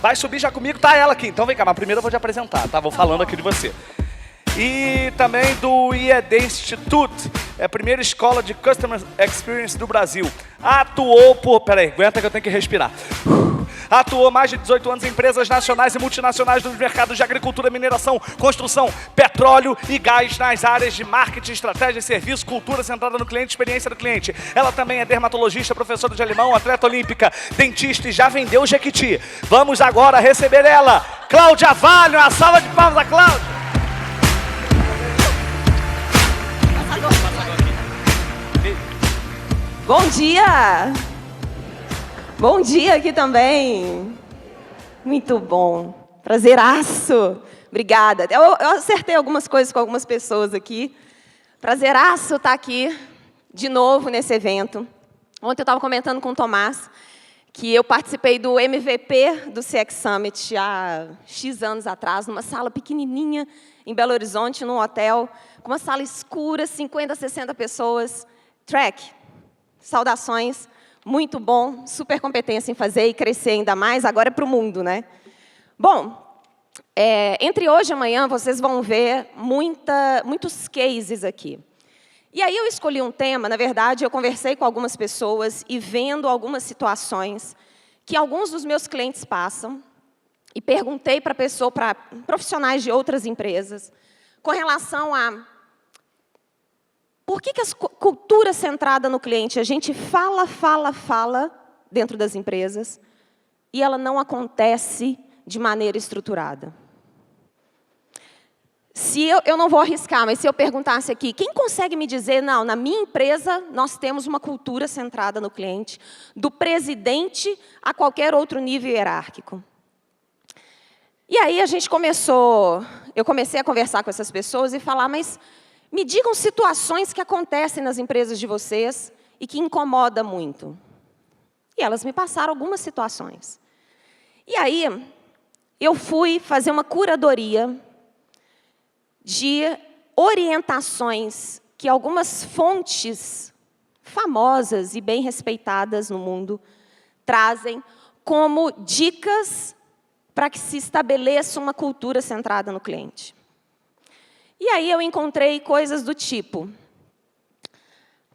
Vai subir já comigo, tá ela aqui. Então vem cá, mas primeiro eu vou te apresentar, tá? Vou falando aqui de você. E também do IED Institute, é a primeira escola de Customer Experience do Brasil. Atuou por... Peraí, aguenta que eu tenho que respirar. Atuou mais de 18 anos em empresas nacionais e multinacionais nos mercados de agricultura, mineração, construção, petróleo e gás nas áreas de marketing, estratégia, serviço, cultura centrada no cliente, experiência do cliente. Ela também é dermatologista, professora de alemão, atleta olímpica, dentista e já vendeu Jequiti. Vamos agora receber ela, Cláudia Valho. Uma salva de palmas a Cláudia. Bom dia! Bom dia aqui também. Muito bom. Prazeraço. Obrigada. Eu acertei algumas coisas com algumas pessoas aqui. Prazeraço estar aqui de novo nesse evento. Ontem eu estava comentando com o Tomás que eu participei do MVP do CX Summit há X anos atrás, numa sala pequenininha em Belo Horizonte, num hotel, com uma sala escura, 50, 60 pessoas. Track, saudações. Muito bom, super competência em fazer e crescer ainda mais, agora é para o mundo, né? Bom, entre hoje e amanhã, vocês vão ver muitos cases aqui. E aí eu escolhi um tema, na verdade, eu conversei com algumas pessoas e vendo algumas situações que alguns dos meus clientes passam, e perguntei para profissionais de outras empresas, com relação a... Por que a cultura centrada no cliente, a gente fala dentro das empresas e ela não acontece de maneira estruturada? Se eu não vou arriscar, mas se eu perguntasse aqui, quem consegue me dizer, não, na minha empresa nós temos uma cultura centrada no cliente, do presidente a qualquer outro nível hierárquico? E aí eu comecei a conversar com essas pessoas e falar, mas... me digam situações que acontecem nas empresas de vocês e que incomodam muito. E elas me passaram algumas situações. E aí, eu fui fazer uma curadoria de orientações que algumas fontes famosas e bem respeitadas no mundo trazem como dicas para que se estabeleça uma cultura centrada no cliente. E aí eu encontrei coisas do tipo,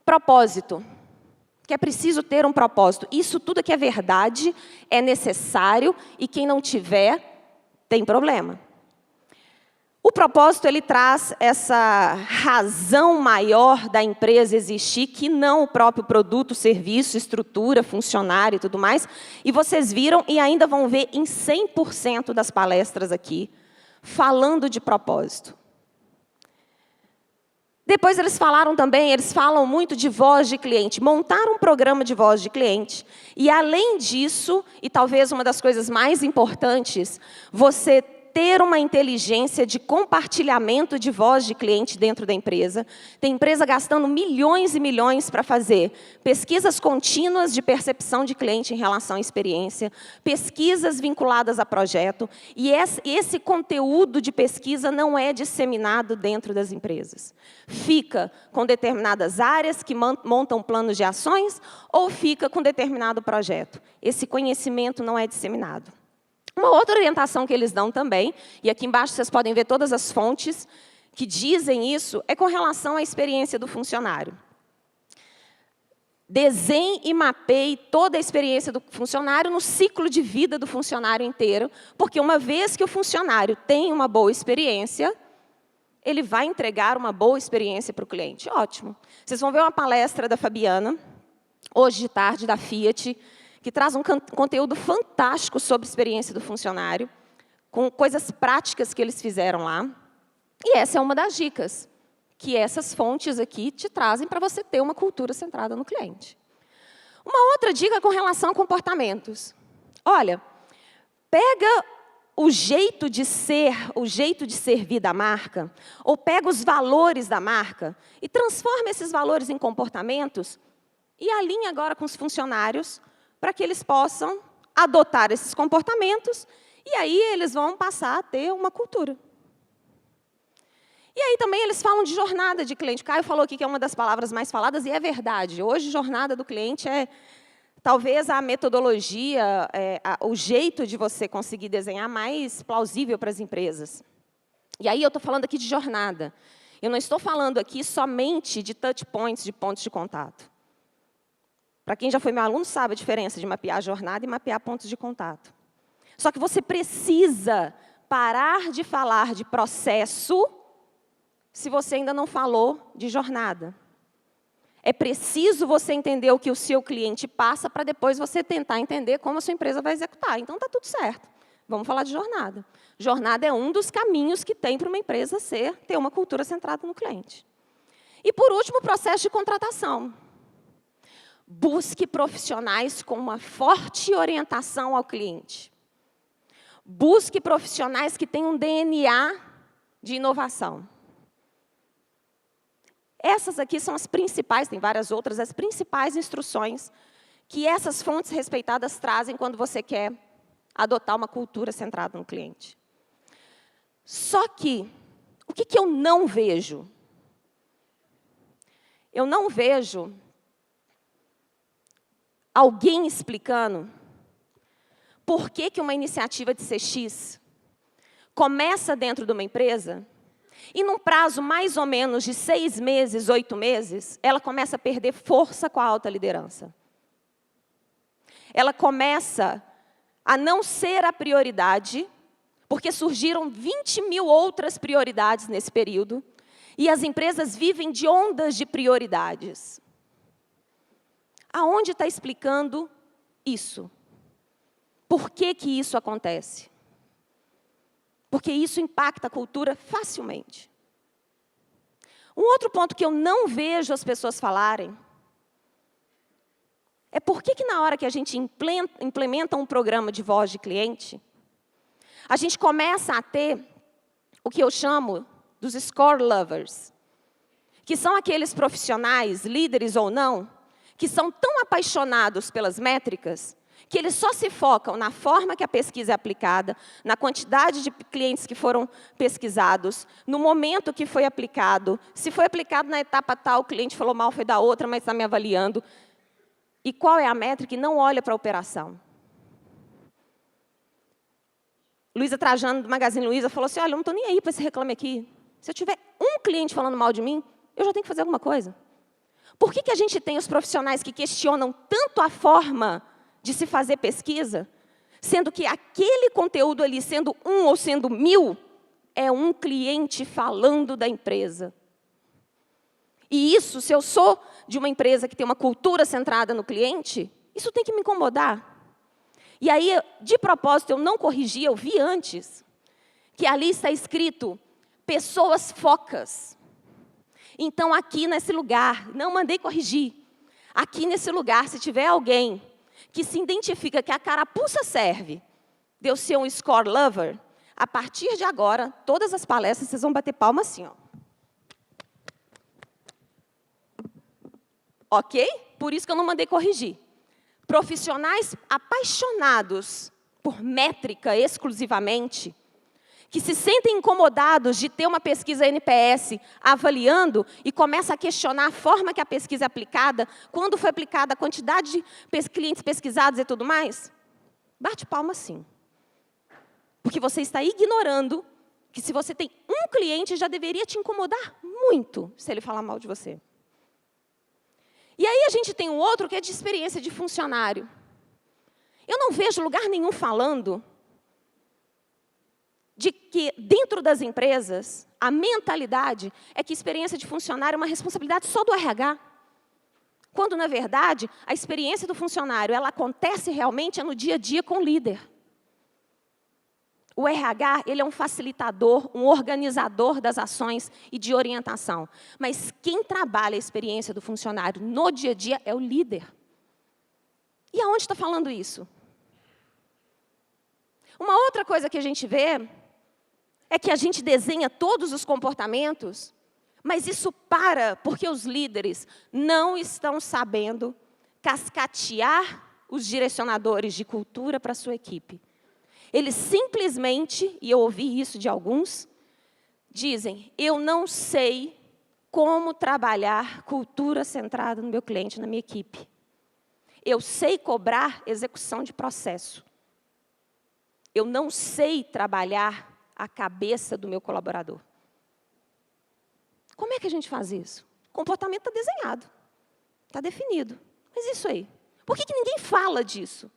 propósito, que é preciso ter um propósito. Isso tudo que é verdade, é necessário, e quem não tiver, tem problema. O propósito, ele traz essa razão maior da empresa existir, que não o próprio produto, serviço, estrutura, funcionário e tudo mais. E vocês viram e ainda vão ver em 100% das palestras aqui, falando de propósito. Depois eles falam muito de voz de cliente, montar um programa de voz de cliente. E além disso, e talvez uma das coisas mais importantes, você ter uma inteligência de compartilhamento de voz de cliente dentro da empresa. Tem empresa gastando milhões e milhões para fazer pesquisas contínuas de percepção de cliente em relação à experiência, pesquisas vinculadas a projeto, e esse conteúdo de pesquisa não é disseminado dentro das empresas. Fica com determinadas áreas que montam planos de ações ou fica com determinado projeto. Esse conhecimento não é disseminado. Uma outra orientação que eles dão também, e aqui embaixo vocês podem ver todas as fontes que dizem isso, é com relação à experiência do funcionário. Desenhe e mapeie toda a experiência do funcionário no ciclo de vida do funcionário inteiro, porque uma vez que o funcionário tem uma boa experiência, ele vai entregar uma boa experiência para o cliente. Ótimo. Vocês vão ver uma palestra da Fabiana, hoje de tarde, da Fiat, que traz um conteúdo fantástico sobre a experiência do funcionário, com coisas práticas que eles fizeram lá. E essa é uma das dicas, que essas fontes aqui te trazem para você ter uma cultura centrada no cliente. Uma outra dica com relação a comportamentos. Olha, pega o jeito de ser, o jeito de servir da marca, ou pega os valores da marca e transforma esses valores em comportamentos e alinha agora com os funcionários para que eles possam adotar esses comportamentos e aí eles vão passar a ter uma cultura. E aí também eles falam de jornada de cliente. O Caio falou aqui que é uma das palavras mais faladas e é verdade. Hoje, jornada do cliente é talvez a metodologia, o jeito de você conseguir desenhar mais plausível para as empresas. E aí eu estou falando aqui de jornada. Eu não estou falando aqui somente de touch points, de pontos de contato. Para quem já foi meu aluno, sabe a diferença de mapear a jornada e mapear pontos de contato. Só que você precisa parar de falar de processo se você ainda não falou de jornada. É preciso você entender o que o seu cliente passa para depois você tentar entender como a sua empresa vai executar. Então, está tudo certo. Vamos falar de jornada. Jornada é um dos caminhos que tem para uma empresa ter uma cultura centrada no cliente. E, por último, o processo de contratação. Busque profissionais com uma forte orientação ao cliente. Busque profissionais que tenham um DNA de inovação. Essas aqui são as principais, tem várias outras, as principais instruções que essas fontes respeitadas trazem quando você quer adotar uma cultura centrada no cliente. Só que, o que eu não vejo? Eu não vejo alguém explicando por que uma iniciativa de CX começa dentro de uma empresa e, num prazo mais ou menos de 6 meses, 8 meses, ela começa a perder força com a alta liderança. Ela começa a não ser a prioridade, porque surgiram 20 mil outras prioridades nesse período, e as empresas vivem de ondas de prioridades. Aonde está explicando isso? Por que isso acontece? Porque isso impacta a cultura facilmente. Um outro ponto que eu não vejo as pessoas falarem é por que na hora que a gente implementa um programa de voz de cliente, a gente começa a ter o que eu chamo dos score lovers, que são aqueles profissionais, líderes ou não, que são tão apaixonados pelas métricas que eles só se focam na forma que a pesquisa é aplicada, na quantidade de clientes que foram pesquisados, no momento que foi aplicado, se foi aplicado na etapa tal, o cliente falou mal, foi da outra, mas está me avaliando. E qual é a métrica? E não olha para a operação. Luísa Trajano, do Magazine Luiza, falou assim, olha, eu não estou nem aí para esse reclame aqui. Se eu tiver um cliente falando mal de mim, eu já tenho que fazer alguma coisa. Por que a gente tem os profissionais que questionam tanto a forma de se fazer pesquisa, sendo que aquele conteúdo ali, sendo 1 ou sendo 1000, é um cliente falando da empresa? E isso, se eu sou de uma empresa que tem uma cultura centrada no cliente, isso tem que me incomodar. E aí, de propósito, eu não corrigi, eu vi antes, que ali está escrito, pessoas focas. Então, aqui nesse lugar, não mandei corrigir, aqui nesse lugar, se tiver alguém que se identifica que a carapuça serve de eu ser um score lover, a partir de agora, todas as palestras, vocês vão bater palma assim, ó. Ok? Por isso que eu não mandei corrigir. Profissionais apaixonados por métrica exclusivamente, que se sentem incomodados de ter uma pesquisa NPS avaliando e começa a questionar a forma que a pesquisa é aplicada, quando foi aplicada a quantidade de clientes pesquisados e tudo mais, bate palma sim. Porque você está ignorando que se você tem um cliente, já deveria te incomodar muito se ele falar mal de você. E aí a gente tem um outro que é de experiência de funcionário. Eu não vejo lugar nenhum falando de que, dentro das empresas, a mentalidade é que experiência de funcionário é uma responsabilidade só do RH. Quando, na verdade, a experiência do funcionário ela acontece realmente no dia a dia com o líder. O RH ele é um facilitador, um organizador das ações e de orientação. Mas quem trabalha a experiência do funcionário no dia a dia é o líder. E aonde está falando isso? Uma outra coisa que a gente vê é que a gente desenha todos os comportamentos, mas isso para porque os líderes não estão sabendo cascatear os direcionadores de cultura para a sua equipe. Eles simplesmente, e eu ouvi isso de alguns, dizem, eu não sei como trabalhar cultura centrada no meu cliente, na minha equipe. eu sei cobrar execução de processo. Eu não sei trabalhar a cabeça do meu colaborador. Como é que a gente faz isso? O comportamento está desenhado, está definido. Mas isso aí, por que ninguém fala disso?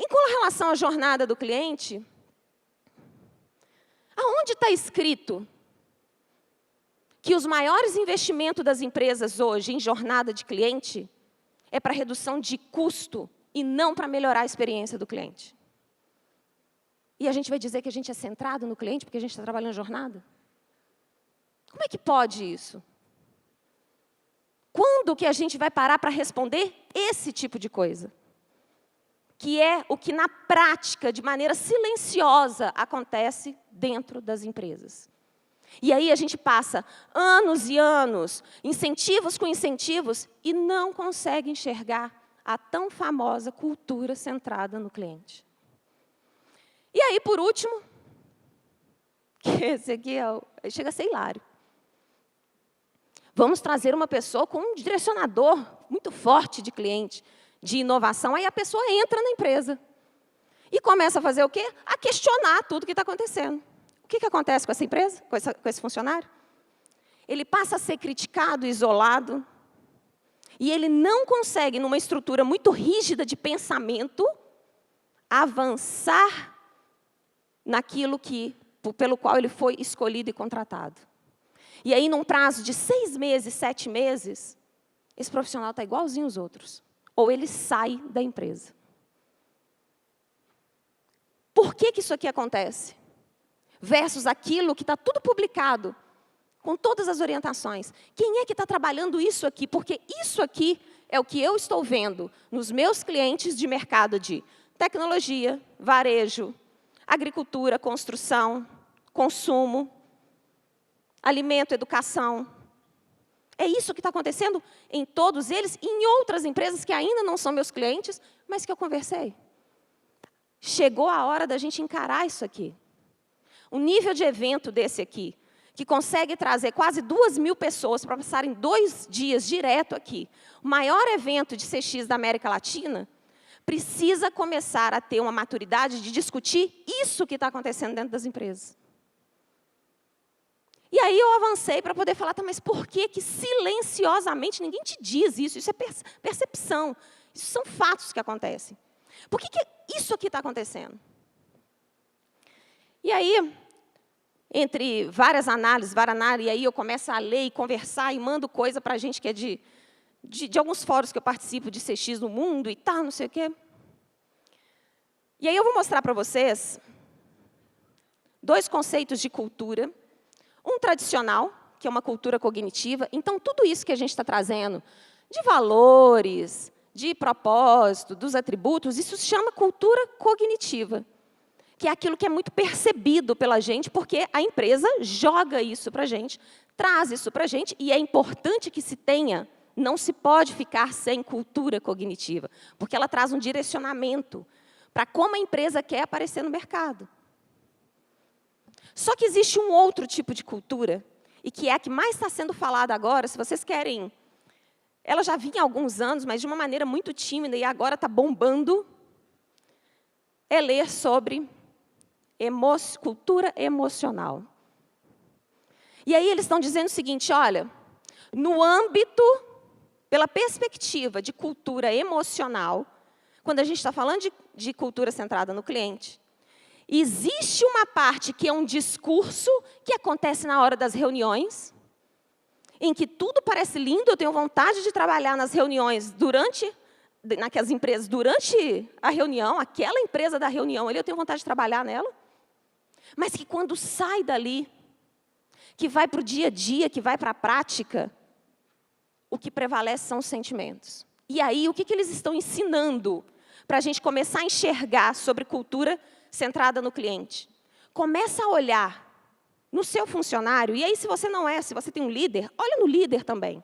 Com relação à jornada do cliente, aonde está escrito que os maiores investimentos das empresas hoje em jornada de cliente é para redução de custo e não para melhorar a experiência do cliente? E a gente vai dizer que a gente é centrado no cliente porque a gente está trabalhando jornada? Como é que pode isso? Quando que a gente vai parar para responder esse tipo de coisa? Que é o que, na prática, de maneira silenciosa, acontece dentro das empresas. E aí a gente passa anos e anos, incentivos com incentivos, e não consegue enxergar a tão famosa cultura centrada no cliente. E aí, por último, que esse aqui chega a ser hilário. Vamos trazer uma pessoa com um direcionador muito forte de cliente, de inovação, aí a pessoa entra na empresa e começa a fazer o quê? A questionar tudo que está acontecendo. O que acontece com essa empresa, com esse funcionário? Ele passa a ser criticado, isolado, e ele não consegue, numa estrutura muito rígida de pensamento, avançar naquilo pelo qual ele foi escolhido e contratado. E aí, num prazo de 6 meses, 7 meses, esse profissional está igualzinho aos outros. Ou ele sai da empresa. Por que isso aqui acontece? Versus aquilo que está tudo publicado, com todas as orientações. Quem é que está trabalhando isso aqui? Porque isso aqui é o que eu estou vendo nos meus clientes de mercado de tecnologia, varejo, agricultura, construção, consumo, alimento, educação. É isso que está acontecendo em todos eles e em outras empresas que ainda não são meus clientes, mas que eu conversei. Chegou a hora da gente encarar isso aqui. Um nível de evento desse aqui, que consegue trazer quase 2.000 pessoas para passarem 2 dias direto aqui, o maior evento de CX da América Latina, precisa começar a ter uma maturidade de discutir isso que está acontecendo dentro das empresas. E aí eu avancei para poder falar, tá, mas por que silenciosamente ninguém te diz isso? Isso é percepção, isso são fatos que acontecem. Por que isso aqui está acontecendo? E aí, entre várias análises, e aí eu começo a ler e conversar e mando coisa para a gente que é de alguns fóruns que eu participo de CX no mundo e tal, não sei o quê. E aí eu vou mostrar para vocês 2 conceitos de cultura. Um tradicional, que é uma cultura cognitiva. Então, tudo isso que a gente está trazendo, de valores, de propósito, dos atributos, isso se chama cultura cognitiva, que é aquilo que é muito percebido pela gente, porque a empresa joga isso para a gente, traz isso para a gente, e é importante que se tenha, não se pode ficar sem cultura cognitiva, porque ela traz um direcionamento para como a empresa quer aparecer no mercado. Só que existe um outro tipo de cultura, e que é a que mais está sendo falada agora, se vocês querem. Ela já vinha há alguns anos, mas de uma maneira muito tímida, e agora está bombando, é ler sobre cultura emocional. E aí eles estão dizendo o seguinte, olha, no âmbito, pela perspectiva de cultura emocional, quando a gente está falando de cultura centrada no cliente, existe uma parte que é um discurso que acontece na hora das reuniões, em que tudo parece lindo, eu tenho vontade de trabalhar nas reuniões naquelas empresas, durante a reunião, aquela empresa da reunião ali, eu tenho vontade de trabalhar nela, mas que quando sai dali, que vai para o dia a dia, que vai para a prática, o que prevalece são os sentimentos. E aí, o que eles estão ensinando para a gente começar a enxergar sobre cultura centrada no cliente? Começa a olhar no seu funcionário, e aí se você tem um líder, olha no líder também.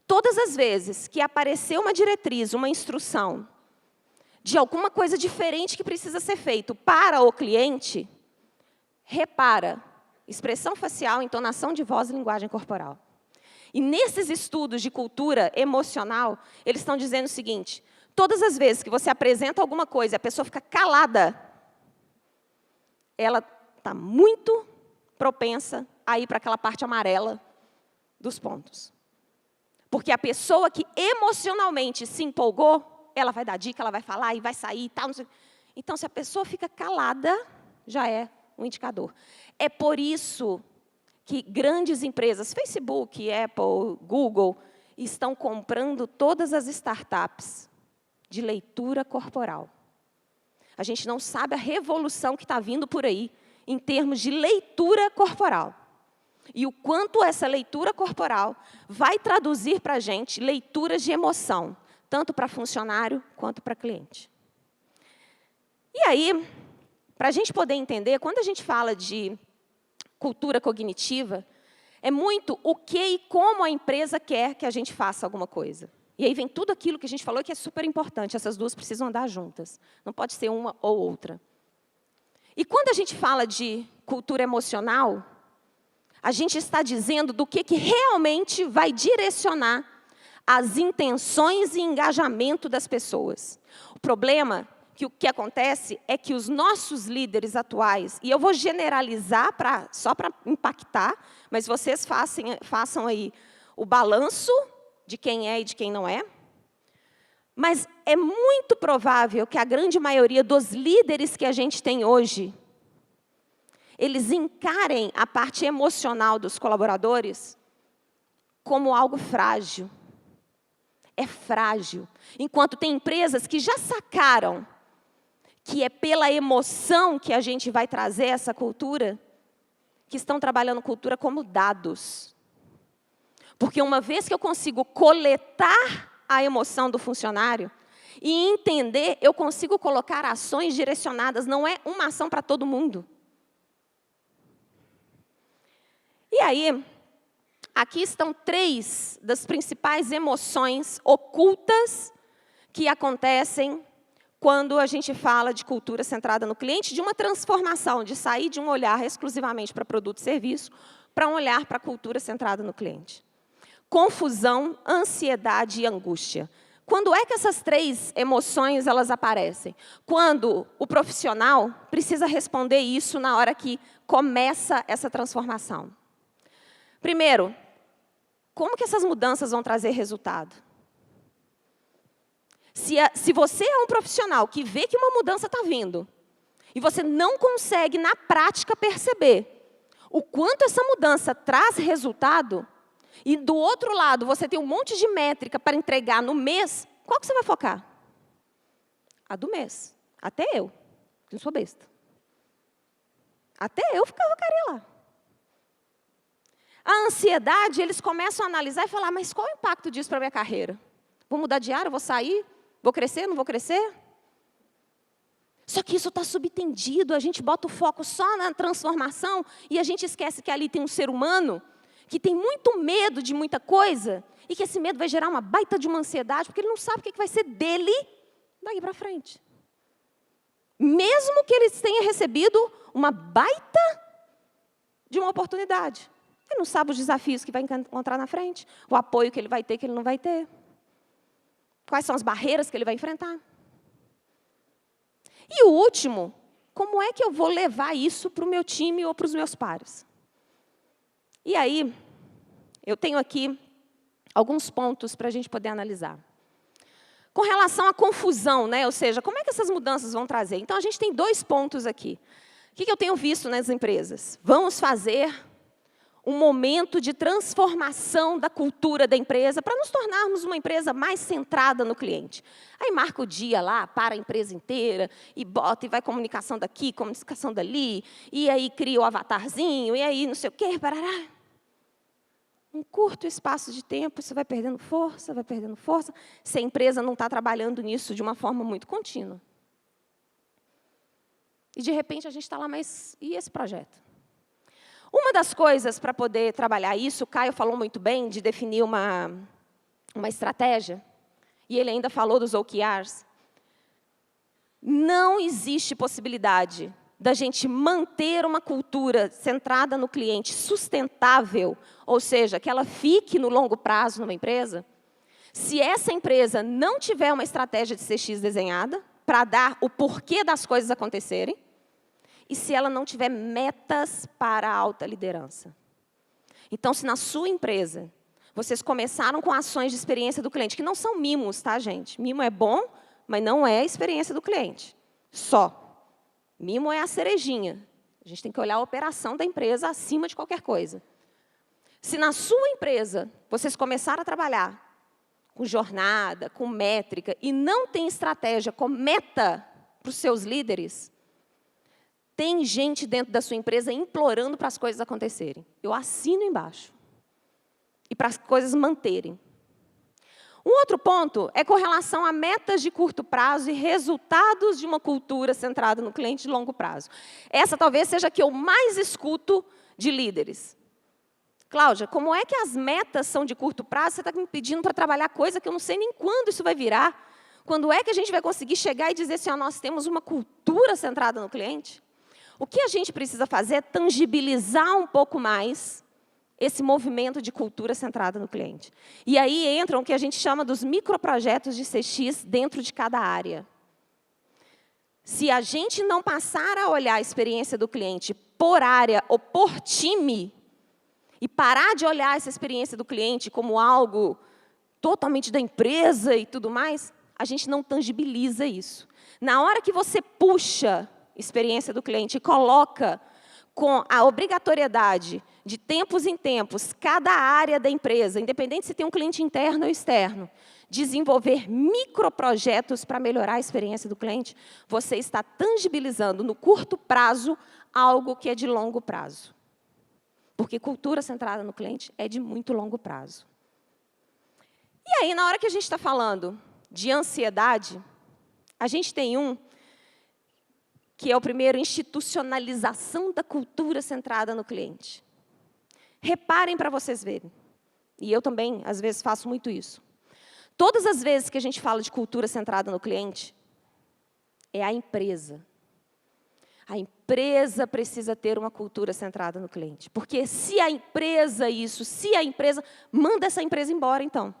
Todas as vezes que aparecer uma diretriz, uma instrução, de alguma coisa diferente que precisa ser feito para o cliente, repara, expressão facial, entonação de voz e linguagem corporal. E nesses estudos de cultura emocional, eles estão dizendo o seguinte: todas as vezes que você apresenta alguma coisa e a pessoa fica calada, ela está muito propensa a ir para aquela parte amarela dos pontos. Porque a pessoa que emocionalmente se empolgou, ela vai dar dica, ela vai falar e vai sair e tal. Não sei. Então, se a pessoa fica calada, já é um indicador. É por isso que grandes empresas, Facebook, Apple, Google, estão comprando todas as startups de leitura corporal. A gente não sabe a revolução que está vindo por aí, em termos de leitura corporal. E o quanto essa leitura corporal vai traduzir para a gente leituras de emoção, tanto para funcionário quanto para cliente. E aí, para a gente poder entender, quando a gente fala de cultura cognitiva, é muito o que e como a empresa quer que a gente faça alguma coisa. E aí vem tudo aquilo que a gente falou que é super importante, essas duas precisam andar juntas, não pode ser uma ou outra. E quando a gente fala de cultura emocional, a gente está dizendo do que realmente vai direcionar as intenções e engajamento das pessoas. O problema, que o que acontece é que os nossos líderes atuais, e eu vou generalizar só para impactar, mas vocês façam aí o balanço de quem é e de quem não é. Mas é muito provável que a grande maioria dos líderes que a gente tem hoje, eles encarem a parte emocional dos colaboradores como algo frágil. É frágil. Enquanto tem empresas que já sacaram que é pela emoção que a gente vai trazer essa cultura, que estão trabalhando cultura como dados. Porque uma vez que eu consigo coletar a emoção do funcionário e entender, eu consigo colocar ações direcionadas, não é uma ação para todo mundo. E aí, aqui estão 3 das principais emoções ocultas que acontecem quando a gente fala de cultura centrada no cliente, de uma transformação, de sair de um olhar exclusivamente para produto e serviço, para um olhar para a cultura centrada no cliente. Confusão, ansiedade e angústia. Quando é que essas 3 emoções elas aparecem? Quando o profissional precisa responder isso na hora que começa essa transformação. Primeiro, como que essas mudanças vão trazer resultado? Se você é um profissional que vê que uma mudança está vindo, e você não consegue, na prática, perceber o quanto essa mudança traz resultado, e do outro lado, você tem um monte de métrica para entregar no mês, qual que você vai focar? A do mês. Até eu, que não sou besta. Até eu focaria lá. A ansiedade, eles começam a analisar e falar, mas qual é o impacto disso para a minha carreira? Vou mudar de área, vou sair? Vou crescer, não vou crescer? Só que isso está subtendido, a gente bota o foco só na transformação e a gente esquece que ali tem um ser humano que tem muito medo de muita coisa e que esse medo vai gerar uma baita de uma ansiedade, porque ele não sabe o que vai ser dele daí para frente. Mesmo que ele tenha recebido uma baita de uma oportunidade. Ele não sabe os desafios que vai encontrar na frente, o apoio que ele vai ter, que ele não vai ter. Quais são as barreiras que ele vai enfrentar. E o último, como é que eu vou levar isso para o meu time ou para os meus pares? E aí, eu tenho aqui alguns pontos para a gente poder analisar. Com relação à confusão, né? Ou seja, como é que essas mudanças vão trazer? Então, a gente tem 2 pontos aqui. O que eu tenho visto nas empresas? Vamos fazer um momento de transformação da cultura da empresa para nos tornarmos uma empresa mais centrada no cliente. Aí marca o dia lá, para a empresa inteira, e bota, e vai comunicação daqui, comunicação dali, e aí cria o avatarzinho, e aí não sei o quê, parará. Um curto espaço de tempo, isso vai perdendo força, se a empresa não está trabalhando nisso de uma forma muito contínua. E, de repente, a gente está lá, mas e esse projeto? Uma das coisas para poder trabalhar isso, o Caio falou muito bem de definir uma estratégia, e ele ainda falou dos OKRs. Não existe possibilidade da gente manter uma cultura centrada no cliente sustentável, ou seja, que ela fique no longo prazo numa empresa, se essa empresa não tiver uma estratégia de CX desenhada, para dar o porquê das coisas acontecerem, e se ela não tiver metas para a alta liderança. Então, se na sua empresa, vocês começaram com ações de experiência do cliente, que não são mimos, tá, gente? Mimo é bom, mas não é a experiência do cliente. Só. Mimo é a cerejinha. A gente tem que olhar a operação da empresa acima de qualquer coisa. Se na sua empresa, vocês começaram a trabalhar com jornada, com métrica, e não tem estratégia com meta para os seus líderes, tem gente dentro da sua empresa implorando para as coisas acontecerem. Eu assino embaixo. E para as coisas manterem. Um outro ponto é com relação a metas de curto prazo e resultados de uma cultura centrada no cliente de longo prazo. Essa talvez seja a que eu mais escuto de líderes. Cláudia, como é que as metas são de curto prazo? Você está me pedindo para trabalhar coisa que eu não sei nem quando isso vai virar. Quando é que a gente vai conseguir chegar e dizer assim, ó, nós temos uma cultura centrada no cliente? O que a gente precisa fazer é tangibilizar um pouco mais esse movimento de cultura centrada no cliente. E aí entram o que a gente chama dos microprojetos de CX dentro de cada área. Se a gente não passar a olhar a experiência do cliente por área ou por time, e parar de olhar essa experiência do cliente como algo totalmente da empresa e tudo mais, a gente não tangibiliza isso. Na hora que você puxa experiência do cliente e coloca com a obrigatoriedade de tempos em tempos, cada área da empresa, independente se tem um cliente interno ou externo, desenvolver microprojetos para melhorar a experiência do cliente, você está tangibilizando no curto prazo algo que é de longo prazo. Porque cultura centrada no cliente é de muito longo prazo. E aí, na hora que a gente está falando de ansiedade, a gente tem que é o primeiro, institucionalização da cultura centrada no cliente. Reparem para vocês verem. E eu também, às vezes, faço muito isso. Todas as vezes que a gente fala de cultura centrada no cliente, é a empresa. A empresa precisa ter uma cultura centrada no cliente. Porque se a empresa manda essa empresa embora, então.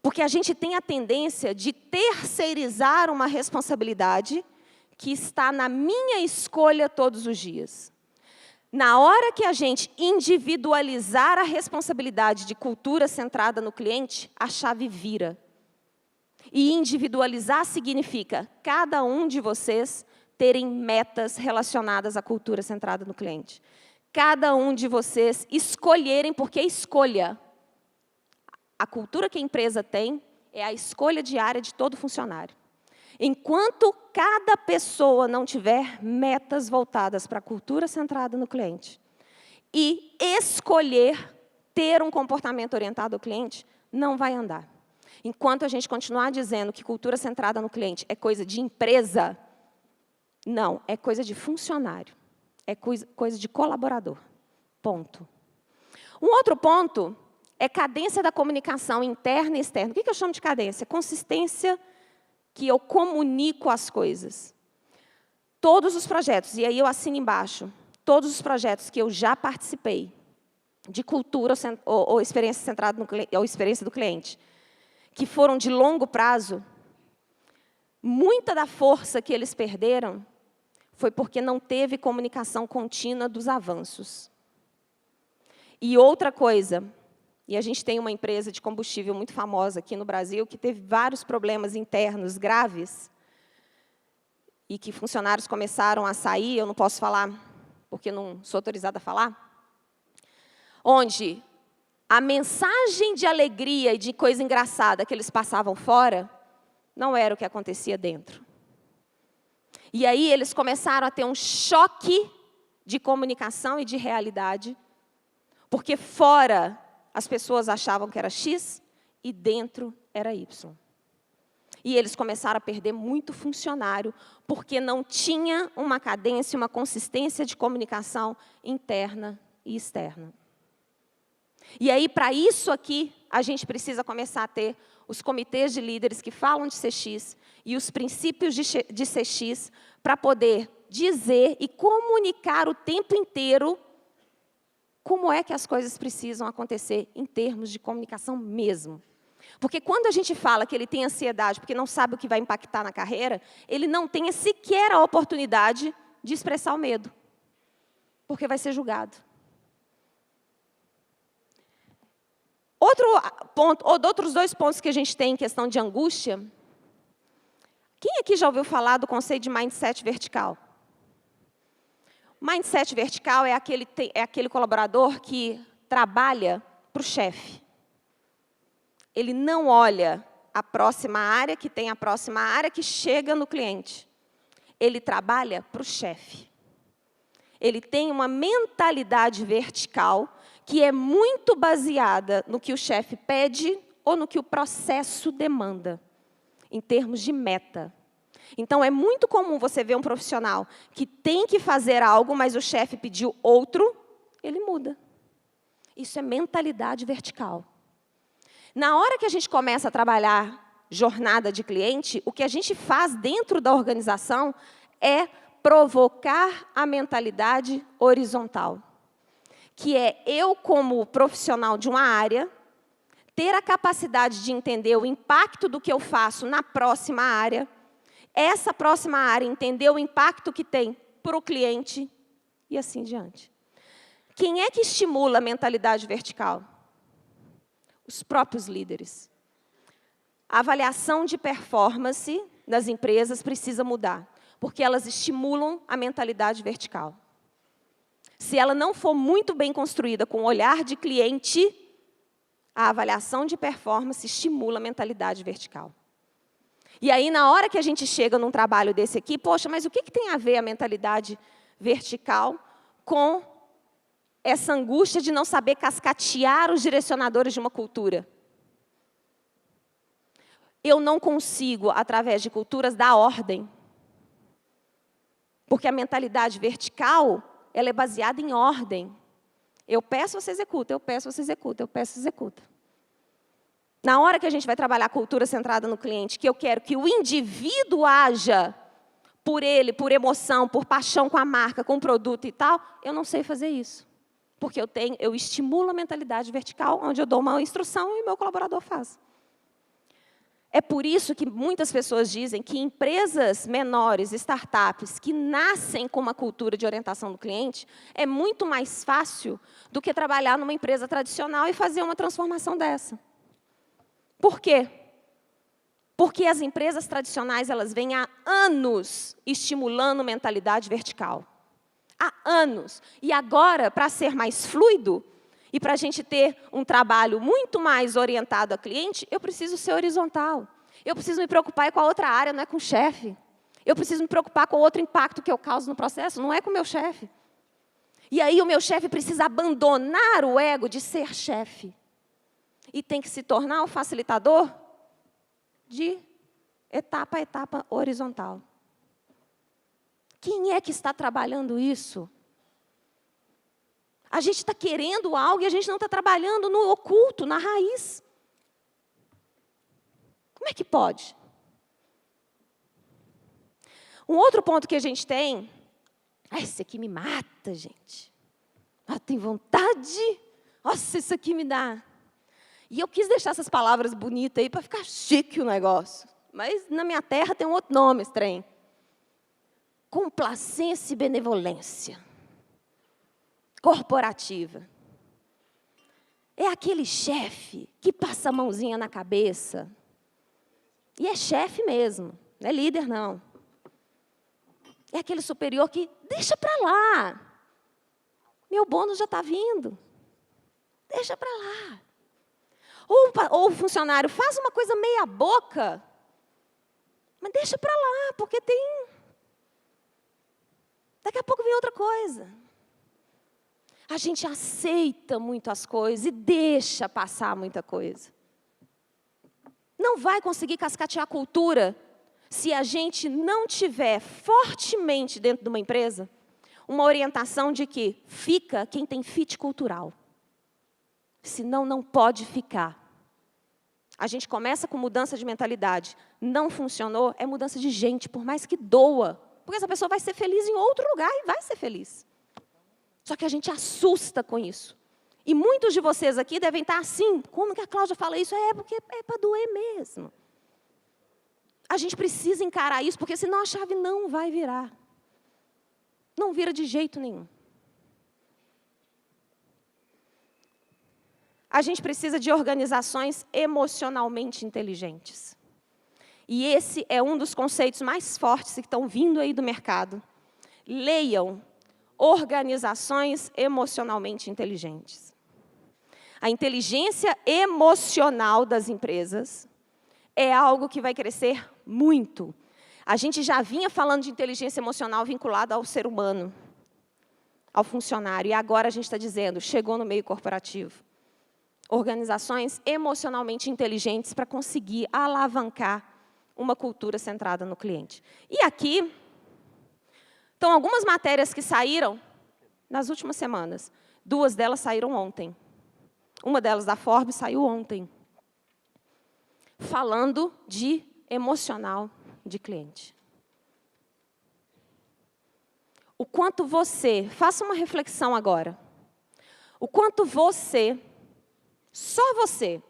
Porque a gente tem a tendência de terceirizar uma responsabilidade que está na minha escolha todos os dias. Na hora que a gente individualizar a responsabilidade de cultura centrada no cliente, a chave vira. E individualizar significa cada um de vocês terem metas relacionadas à cultura centrada no cliente. Cada um de vocês escolherem, porque a escolha, a cultura que a empresa tem, é a escolha diária de todo funcionário. Enquanto cada pessoa não tiver metas voltadas para a cultura centrada no cliente e escolher ter um comportamento orientado ao cliente, não vai andar. Enquanto a gente continuar dizendo que cultura centrada no cliente é coisa de empresa, não, é coisa de funcionário, é coisa de colaborador. Ponto. Um outro ponto é cadência da comunicação interna e externa. O que eu chamo de cadência? Consistência que eu comunico as coisas. Todos os projetos, e aí eu assino embaixo, todos os projetos que eu já participei, de cultura ou experiência centrada no cliente, ou experiência do cliente, que foram de longo prazo, muita da força que eles perderam foi porque não teve comunicação contínua dos avanços. E outra coisa, e a gente tem uma empresa de combustível muito famosa aqui no Brasil, que teve vários problemas internos graves, e que funcionários começaram a sair, eu não posso falar, porque não sou autorizada a falar, onde a mensagem de alegria e de coisa engraçada que eles passavam fora, não era o que acontecia dentro. E aí eles começaram a ter um choque de comunicação e de realidade, porque fora as pessoas achavam que era X e dentro era Y. E eles começaram a perder muito funcionário, porque não tinha uma cadência, uma consistência de comunicação interna e externa. E aí, para isso aqui, a gente precisa começar a ter os comitês de líderes que falam de CX e os princípios de CX para poder dizer e comunicar o tempo inteiro como é que as coisas precisam acontecer em termos de comunicação mesmo. Porque quando a gente fala que ele tem ansiedade porque não sabe o que vai impactar na carreira, ele não tem sequer a oportunidade de expressar o medo, porque vai ser julgado. Outros 2 pontos que a gente tem em questão de angústia. Quem aqui já ouviu falar do conceito de mindset vertical? Mindset vertical é aquele colaborador que trabalha para o chefe. Ele não olha a próxima área, que tem a próxima área, que chega no cliente. Ele trabalha para o chefe. Ele tem uma mentalidade vertical que é muito baseada no que o chefe pede ou no que o processo demanda, em termos de meta. Então, é muito comum você ver um profissional que tem que fazer algo, mas o chefe pediu outro, ele muda. Isso é mentalidade vertical. Na hora que a gente começa a trabalhar jornada de cliente, o que a gente faz dentro da organização é provocar a mentalidade horizontal, que é eu, como profissional de uma área, ter a capacidade de entender o impacto do que eu faço na próxima área, essa próxima área entender o impacto que tem para o cliente e assim diante. Quem é que estimula a mentalidade vertical? Os próprios líderes. A avaliação de performance das empresas precisa mudar, porque elas estimulam a mentalidade vertical. Se ela não for muito bem construída com o olhar de cliente, a avaliação de performance estimula a mentalidade vertical. E aí, na hora que a gente chega num trabalho desse aqui, poxa, mas o que tem a ver a mentalidade vertical com essa angústia de não saber cascatear os direcionadores de uma cultura? Eu não consigo, através de culturas, dar ordem. Porque a mentalidade vertical, ela é baseada em ordem. Eu peço, você executa, eu peço, você executa, eu peço, você executa. Na hora que a gente vai trabalhar a cultura centrada no cliente, que eu quero que o indivíduo haja por ele, por emoção, por paixão com a marca, com o produto e tal, eu não sei fazer isso. Porque eu estimulo a mentalidade vertical, onde eu dou uma instrução e o meu colaborador faz. É por isso que muitas pessoas dizem que empresas menores, startups, que nascem com uma cultura de orientação do cliente, é muito mais fácil do que trabalhar numa empresa tradicional e fazer uma transformação dessa. Por quê? Porque as empresas tradicionais, elas vêm há anos estimulando mentalidade vertical. Há anos. E agora, para ser mais fluido, e para a gente ter um trabalho muito mais orientado a cliente, eu preciso ser horizontal. Eu preciso me preocupar com a outra área, não é com o chefe. Eu preciso me preocupar com o outro impacto que eu causo no processo, não é com o meu chefe. E aí o meu chefe precisa abandonar o ego de ser chefe. E tem que se tornar o facilitador de etapa a etapa horizontal. Quem é que está trabalhando isso? A gente está querendo algo e a gente não está trabalhando no oculto, na raiz. Como é que pode? Um outro ponto que a gente tem... esse aqui me mata, gente. Tem vontade? Nossa, isso aqui me dá... E eu quis deixar essas palavras bonitas aí para ficar chique o negócio. Mas na minha terra tem um outro nome, esse trem. Complacência e benevolência. Corporativa. É aquele chefe que passa a mãozinha na cabeça. E é chefe mesmo, não é líder, não. É aquele superior que deixa para lá. Meu bônus já está vindo. Deixa para lá. Ou o funcionário faz uma coisa meia boca, mas deixa para lá, porque tem... Daqui a pouco vem outra coisa. A gente aceita muito as coisas e deixa passar muita coisa. Não vai conseguir cascatear a cultura se a gente não tiver fortemente dentro de uma empresa uma orientação de que fica quem tem fit cultural. Senão, não pode ficar. A gente começa com mudança de mentalidade. Não funcionou, é mudança de gente, por mais que doa. Porque essa pessoa vai ser feliz em outro lugar e vai ser feliz. Só que a gente assusta com isso. E muitos de vocês aqui devem estar assim, como que a Cláudia fala isso? Porque é para doer mesmo. A gente precisa encarar isso, porque senão a chave não vai virar. Não vira de jeito nenhum. A gente precisa de organizações emocionalmente inteligentes. E esse é um dos conceitos mais fortes que estão vindo aí do mercado. Leiam organizações emocionalmente inteligentes. A inteligência emocional das empresas é algo que vai crescer muito. A gente já vinha falando de inteligência emocional vinculada ao ser humano, ao funcionário, e agora a gente está dizendo, chegou no meio corporativo. Organizações emocionalmente inteligentes para conseguir alavancar uma cultura centrada no cliente. E aqui estão algumas matérias que saíram nas últimas semanas. 2 delas saíram ontem. Uma delas, da Forbes, saiu ontem. Falando de emocional de cliente. O quanto você, faça uma reflexão agora. O quanto você, só você,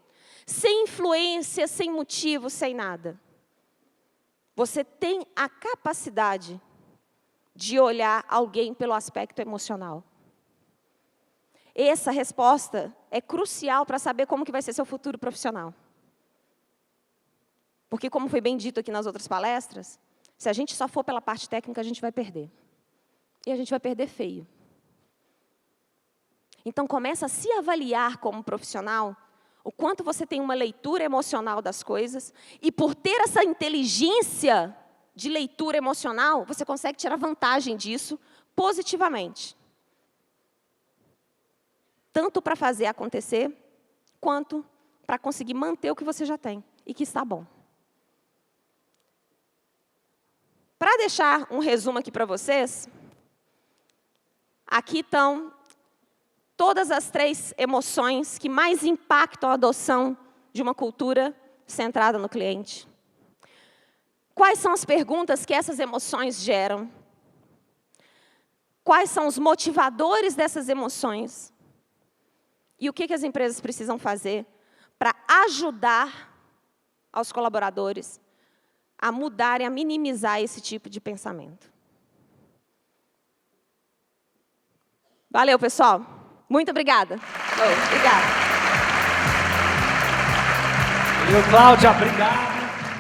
sem influência, sem motivo, sem nada, você tem a capacidade de olhar alguém pelo aspecto emocional. Essa resposta é crucial para saber como que vai ser seu futuro profissional. Porque, como foi bem dito aqui nas outras palestras, se a gente só for pela parte técnica, a gente vai perder. E a gente vai perder feio. Então, começa a se avaliar como profissional, o quanto você tem uma leitura emocional das coisas, e por ter essa inteligência de leitura emocional, você consegue tirar vantagem disso positivamente. Tanto para fazer acontecer, quanto para conseguir manter o que você já tem e que está bom. Para deixar um resumo aqui para vocês, aqui estão todas as 3 emoções que mais impactam a adoção de uma cultura centrada no cliente. Quais são as perguntas que essas emoções geram? Quais são os motivadores dessas emoções? E o que as empresas precisam fazer para ajudar aos colaboradores a mudarem, a minimizar esse tipo de pensamento? Valeu, pessoal. Muito obrigada. Obrigada. Valeu, Cláudia. Obrigado.